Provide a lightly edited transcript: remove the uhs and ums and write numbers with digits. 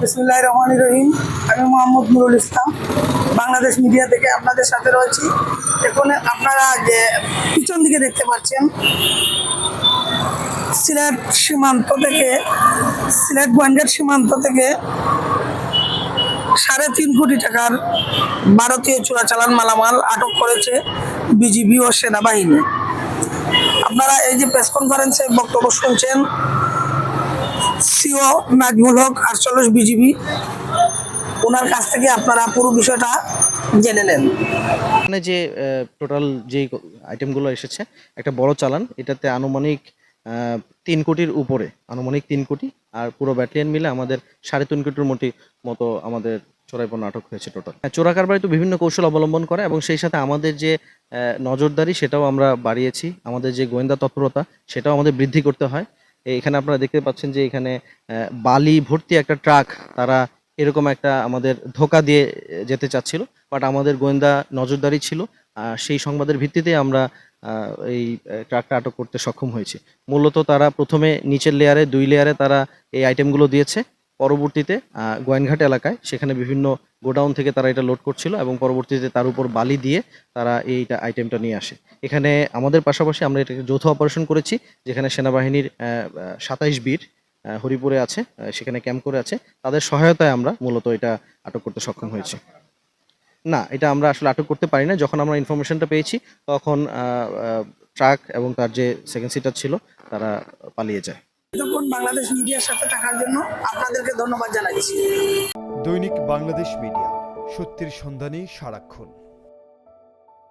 বিসমিল্লাহির রহমানির রহিম। আমি মোহাম্মদ নুরুল ইসলাম, বাংলাদেশ মিডিয়া থেকে আপনাদের সাথে রয়েছি। এখন আপনারা যে পিছন দিকে দেখতে পাচ্ছেন, সিলেট সীমান্ত থেকে, সিলেট গোয়েন্দার সীমান্ত থেকে 3.5 কোটি টাকার ভারতীয় চোরাচালান মালামাল আটক করেছে বিজিবি ও সেনাবাহিনী। আপনারা এই যে প্রেস কনফারেন্সে বক্তব্য শুনছেন, সিও নাজমুল হক 48 বিজিবি, ওনার কাছ থেকে আপনারা পুরো বিষয়টা জেনে নেন। এখানে যে টোটাল যে আইটেমগুলো এসেছে, একটা বড় চালান, এটাতে আনুমানিক 3 কোটির উপরে, আনুমানিক 3 কোটি, আর পুরো ব্যাটালিয়ন মিলে আমাদের 3.5 কোটির মতো আমাদের চোরাই পণ্য আটক হয়েছে টোটাল। চোরা কারবারি তো বিভিন্ন কৌশল অবলম্বন করে এবং সেই সাথে আমাদের যে নজরদারি সেটাও আমরা বাড়িয়েছি, আমাদের যে গোয়েন্দা তৎপরতা সেটাও আমাদের বৃদ্ধি করতে হয়। এখানে আপনারা দেখতে পাচ্ছেন যে এখানে বালি ভর্তি একটা ট্রাক তারা এরকম একটা আমাদের ধোঁকা দিয়ে যেতে চাচ্ছিল, বাট আমাদের গোয়েন্দা নজরদারি ছিল, সেই সংবাদের ভিত্তিতে আমরা এই ট্রাকটা আটক করতে সক্ষম হয়েছি। মূলত তারা প্রথমে নিচের লেয়ারে 2 লেয়ারে তারা এই আইটেমগুলো দিয়েছে, পরবর্তীতে গোয়াইনঘাট এলাকায় সেখানে বিভিন্ন গোডাউন থেকে তারা এটা লোড করছিল এবং পরবর্তীতে তার উপর বালি দিয়ে তারা এইটা আইটেমটা নিয়ে আসে। এখানে আমাদের পাশাপাশি আমরা এটাকে যৌথ অপারেশন করেছি, যেখানে সেনাবাহিনীর 27 বীর হরিপুরে আছে, সেখানে ক্যাম্প করে আছে, তাদের সহায়তায় আমরা মূলত এটা আটক করতে সক্ষম হয়েছি। না, এটা আমরা আসলে আটক করতে পারি না। যখন আমরা ইনফরমেশনটা পেয়েছি তখন ট্রাক এবং তার যে সেকেন্ড সিটার ছিল তারা পালিয়ে যায়। এতক্ষণ বাংলাদেশ মিডিয়ার সাথে থাকার জন্য আপনাদেরকে ধন্যবাদ জানাচ্ছি। দৈনিক বাংলাদেশ মিডিয়া, সত্যের সন্ধানে সারাক্ষণ।